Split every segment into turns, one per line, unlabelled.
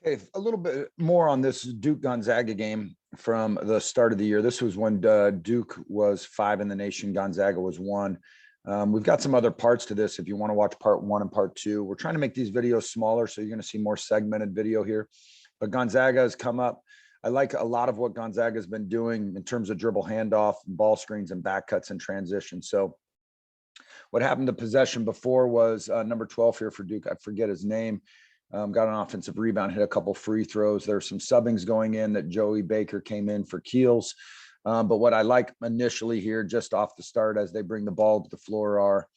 Okay, a little bit more on this Duke Gonzaga game from the start of the year. This was when Duke was 5 in the nation, Gonzaga was 1. We've got some other parts to this if you want to watch part 1 and part 2. We're trying to make these videos smaller, so you're going to see more segmented video here. But Gonzaga has come up. I like a lot of what Gonzaga has been doing in terms of dribble handoff, ball screens, and back cuts and transition. So what happened to possession before was number 12 here for Duke. I forget his name. Got an offensive rebound, hit a couple free throws. There's some subbings going in that Joey Baker came in for Keels. But what I like initially here, just off the start, as they bring the ball to the floor, are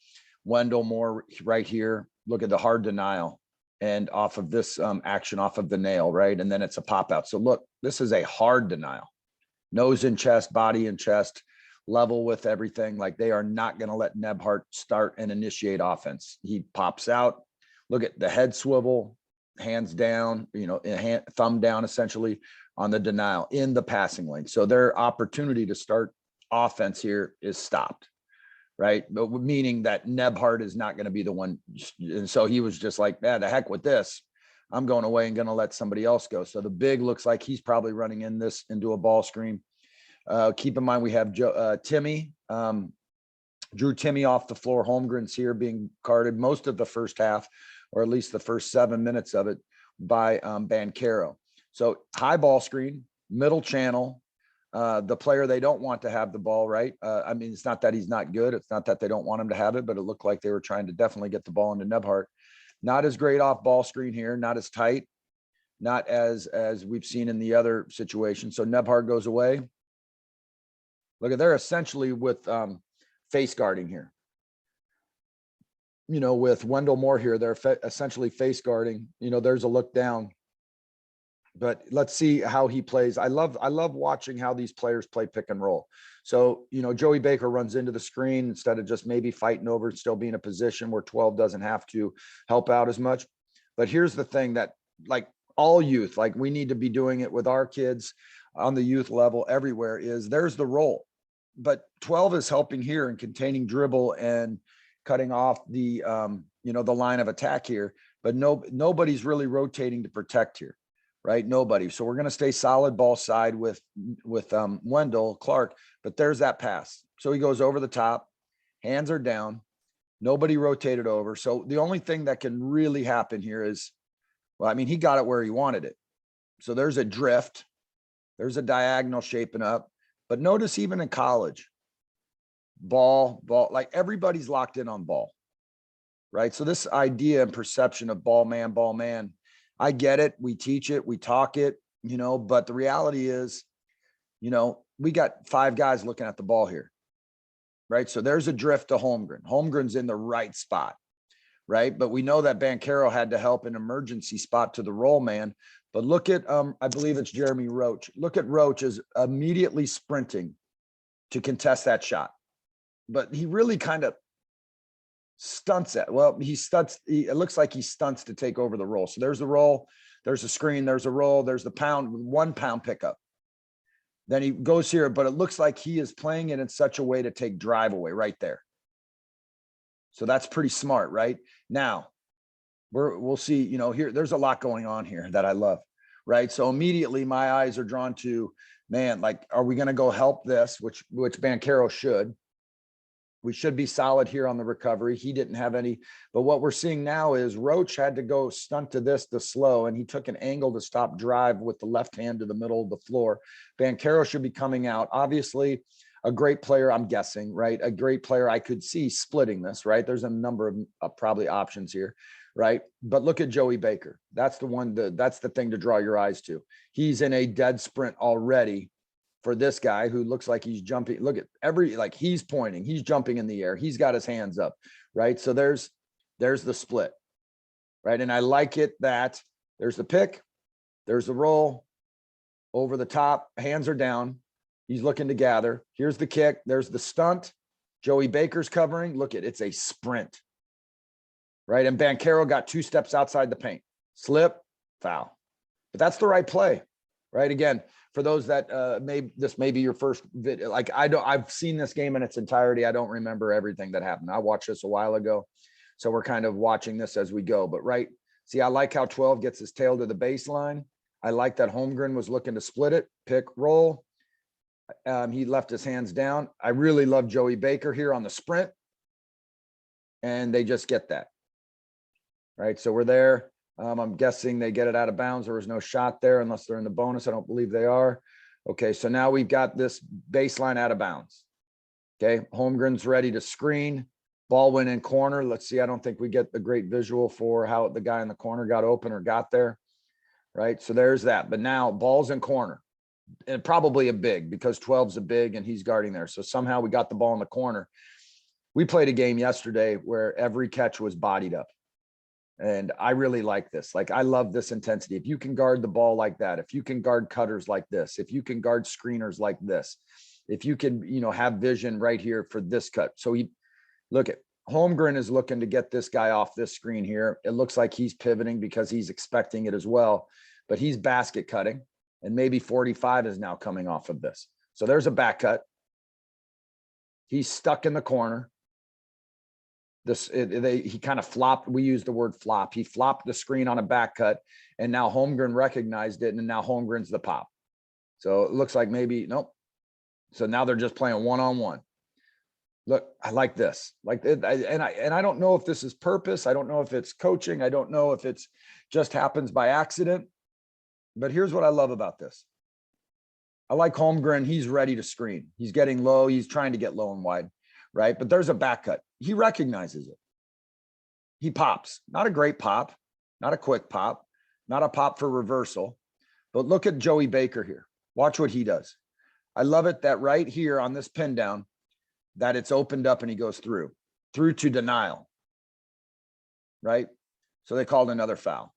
Wendell Moore right here. Look at the hard denial and off of this action, off of the nail, right? And then it's a pop out. So look, this is a hard denial. Nose in chest, body in chest, level with everything. Like, they are not going to let Nebhart start and initiate offense. He pops out. Look at the head swivel, hands down, thumb down essentially on the denial in the passing lane. So their opportunity to start offense here is stopped, right? But meaning that Nebhart is not going to be the one. And so he was just like, the heck with this. I'm going away and going to let somebody else go. So the big looks like he's probably running into a ball screen. Keep in mind, we have Timmy, Drew Timmy off the floor. Holmgren's here being carded most of the first half, or at least the first 7 minutes of it, by Banchero. So high ball screen, middle channel, the player they don't want to have the ball, right? I mean, it's not that he's not good. It's not that they don't want him to have it, but it looked like they were trying to definitely get the ball into Nebhart. Not as great off ball screen here, not as tight, not as we've seen in the other situation. So Nebhart goes away. Look at, they're essentially with face guarding here. With Wendell Moore here, they're essentially face guarding. There's a look down. But let's see how he plays. I love watching how these players play pick and roll. So, Joey Baker runs into the screen instead of just maybe fighting over and still being in a position where 12 doesn't have to help out as much. But here's the thing that, like, all youth, like, we need to be doing it with our kids on the youth level everywhere, is there's the roll. But 12 is helping here and containing dribble and cutting off the, the line of attack here. But nobody's really rotating to protect here. Right? Nobody. So we're going to stay solid ball side with Wendell Clark, but there's that pass. So he goes over the top, hands are down, nobody rotated over. So the only thing that can really happen here is, well, I mean, he got it where he wanted it. So there's a drift, there's a diagonal shaping up, but notice even in college, ball, like, everybody's locked in on ball, right? So this idea and perception of ball man, I get it. We teach it, we talk it, but the reality is, we got 5 guys looking at the ball here, right? So there's a drift to Holmgren. Holmgren's in the right spot, right? But we know that Banchero had to help an emergency spot to the roll man. But look at, I believe it's Jeremy Roach. Look at Roach is immediately sprinting to contest that shot. But he really kind of stunts it. Well, it looks like he stunts to take over the roll. So there's the roll, there's a screen, there's a roll, there's the 1 pound pickup. Then he goes here, but it looks like he is playing it in such a way to take drive away right there. So that's pretty smart, right? Now we'll see, here, there's a lot going on here that I love, right? So immediately my eyes are drawn to, man, like, are we going to go help this, which Banchero should. We should be solid here on the recovery. He didn't have any, but what we're seeing now is Roach had to go stunt to this, the slow, and he took an angle to stop drive with the left hand to the middle of the floor. Banchero should be coming out. Obviously, a great player, I'm guessing, right? A great player I could see splitting this, right? There's a number of probably options here, right? But look at Joey Baker. That's the one, that's the thing to draw your eyes to. He's in a dead sprint already for this guy who looks like he's jumping. Look at he's pointing, he's jumping in the air. He's got his hands up, right? So there's the split, right? And I like it that there's the pick, there's the roll, over the top, hands are down. He's looking to gather. Here's the kick. There's the stunt. Joey Baker's covering. Look it's a sprint, right? And Banchero got 2 steps outside the paint. Slip, foul. But that's the right play, right? Again, for those that this may be your first video, like, I've seen this game in its entirety. I don't remember everything that happened. I watched this a while ago, so we're kind of watching this as we go. But right, See, I like how 12 gets his tail to the baseline. I like that Holmgren was looking to split it, pick, roll. He left his hands down. I really love Joey Baker here on the sprint. And they just get that. Right, so we're there. I'm guessing they get it out of bounds. There was no shot there unless they're in the bonus. I don't believe they are. Okay, so now we've got this baseline out of bounds. Okay, Holmgren's ready to screen. Ball went in corner. Let's see. I don't think we get the great visual for how the guy in the corner got open or got there. Right, so there's that. But now ball's in corner. And probably a big because 12's a big and he's guarding there. So somehow we got the ball in the corner. We played a game yesterday where every catch was bodied up. And I really like this. Like, I love this intensity. If you can guard the ball like that, if you can guard cutters like this, if you can guard screeners like this, if you can, have vision right here for this cut. So look at Holmgren is looking to get this guy off this screen here. It looks like he's pivoting because he's expecting it as well, but he's basket cutting and maybe 45 is now coming off of this. So there's a back cut. He's stuck in the corner. He kind of flopped. We use the word flop. He flopped the screen on a back cut, and now Holmgren recognized it, and now Holmgren's the pop. So it looks like maybe nope. So now they're just playing one-on-one. Look, I like this. And I don't know if this is purpose. I don't know if it's coaching. I don't know if it's just happens by accident. But here's what I love about this. I like Holmgren. He's ready to screen. He's getting low. He's trying to get low and wide. Right? But there's a back cut. He recognizes it. He pops. Not a great pop, not a quick pop, not a pop for reversal. But look at Joey Baker here. Watch what he does. I love it that right here on this pin down, that it's opened up and he goes through to denial. Right? So they called another foul.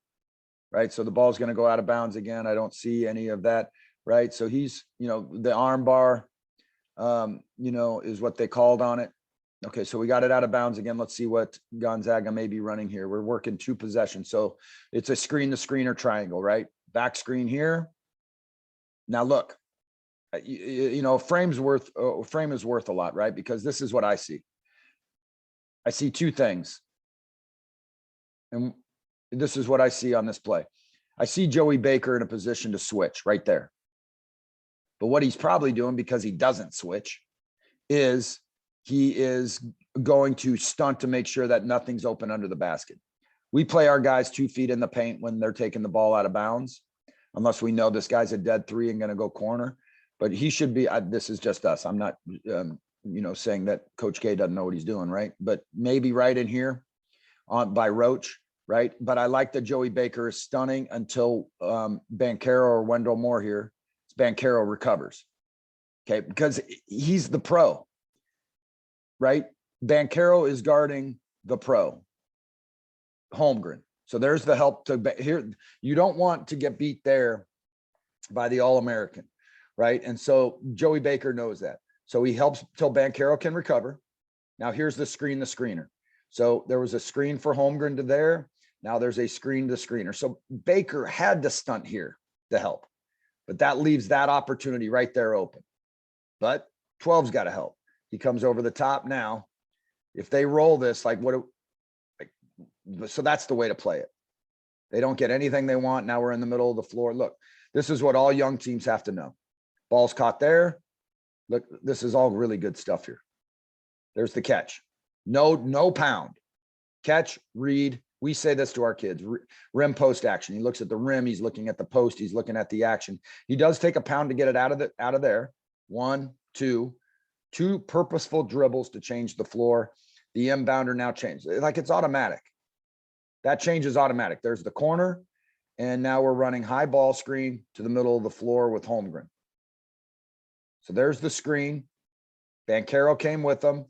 Right? So the ball's going to go out of bounds again. I don't see any of that. Right? So he's, the arm bar, is what they called on it. Okay, so we got it out of bounds again. Let's see what Gonzaga may be running here. We're working 2 possessions. So it's a screen to screener triangle, right? Back screen here. Now look, frame is worth a lot, right? Because this is what I see. I see 2 things. And this is what I see on this play. I see Joey Baker in a position to switch right there. But what he's probably doing, because he doesn't switch, is he is going to stunt to make sure that nothing's open under the basket. We play our guys 2 feet in the paint when they're taking the ball out of bounds, unless we know this guy's a dead 3 and going to go corner. But he should be, this is just us. I'm not, saying that Coach K doesn't know what he's doing, right? But maybe right in here by Roach, right? But I like that Joey Baker is stunning until Banchero or Wendell Moore here. Banchero recovers. Okay, because he's the pro. Right? Banchero is guarding the pro, Holmgren. So there's the help to here. You don't want to get beat there by the All-American, right? And so Joey Baker knows that. So he helps till Banchero can recover. Now here's the screener. So there was a screen for Holmgren to there. Now there's a screen to screener. So Baker had to stunt here to help, but that leaves that opportunity right there open. But 12's got to help. He comes over the top now. If they roll this, so that's the way to play it. They don't get anything they want. Now we're in the middle of the floor. Look, this is what all young teams have to know. Ball's caught there. Look, this is all really good stuff here. There's the catch. No pound. Catch, read. We say this to our kids. Rim post action. He looks at the rim. He's looking at the post. He's looking at the action. He does take a pound to get it out of there. 1, 2. 2 purposeful dribbles to change the floor. The inbounder now changed. Like it's automatic. That change is automatic. There's the corner. And now we're running high ball screen to the middle of the floor with Holmgren. So there's the screen. Banchero came with them.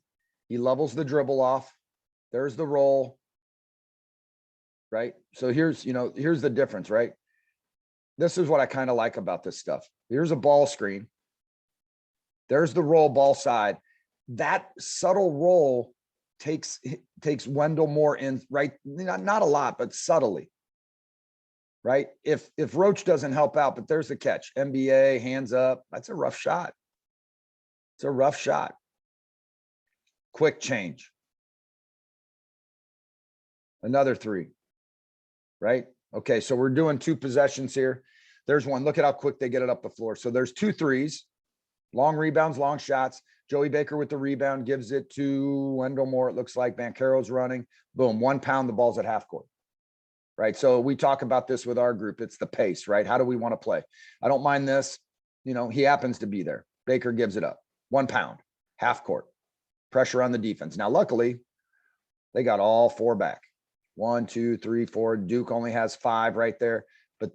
He levels the dribble off. There's the roll. Right? So here's the difference, right? This is what I kind of like about this stuff. Here's a ball screen. There's the roll ball side. That subtle roll takes Wendell Moore in, right? Not a lot, but subtly, right? If Roach doesn't help out, but there's the catch. NBA, hands up. That's a rough shot. It's a rough shot. Quick change. Another 3. right? Okay, so we're doing 2 possessions here. There's one. Look at how quick they get it up the floor. So there's 2 threes, long rebounds, long shots. Joey Baker with the rebound gives it to Wendell Moore. It looks like Banchero's running. Boom, 1 pound, the ball's at half court. Right. So we talk about this with our group. It's the pace, right? How do we want to play? I don't mind this. You know, he happens to be there. Baker gives it up. 1 pound, half court, pressure on the defense. Now, luckily, they got all 4 back. 1, 2, 3, 4. Duke only has 5 right there. But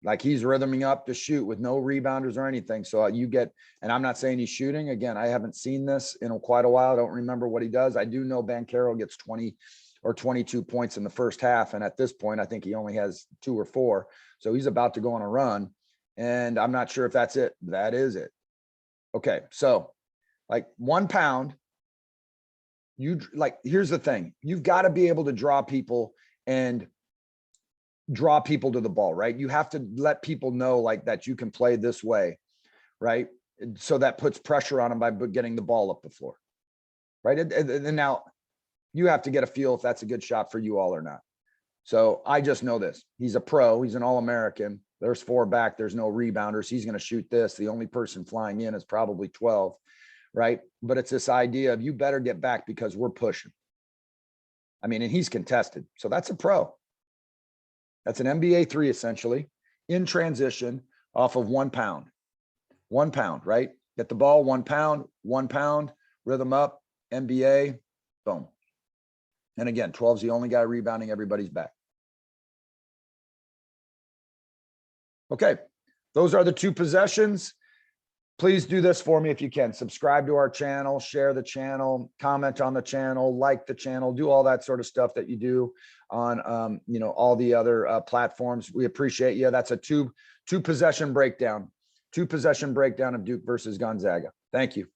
like he's rhythming up to shoot with no rebounders or anything. So you get, and I'm not saying he's shooting. Again, I haven't seen this in quite a while. I don't remember what he does. I do know Banchero gets 20 or 22 points in the first half. And at this point, I think he only has 2 or 4. So he's about to go on a run. And I'm not sure if that's it. That is it. Okay. So like 1 pound, here's the thing. You've got to be able to draw people and draw people to the ball, right? You have to let people know like that you can play this way, right? So that puts pressure on them by getting the ball up the floor, right? And now you have to get a feel if that's a good shot for you all or not. So I just know this. He's a pro. He's an All-American. There's 4 back. There's no rebounders. He's going to shoot this. The only person flying in is probably 12, right? But it's this idea of you better get back because we're pushing. I mean, and he's contested. So that's a pro. That's an NBA 3 essentially in transition off of 1 pound. 1 pound, right? Get the ball, 1 pound, 1 pound, rhythm up, NBA, boom. And again, 12's the only guy rebounding, everybody's back. Okay, those are the 2 possessions. Please do this for me if you can. Subscribe to our channel, share the channel, comment on the channel, like the channel, do all that sort of stuff that you do on, you know, all the other platforms. We appreciate you. That's a two possession breakdown. 2 possession breakdown of Duke versus Gonzaga. Thank you.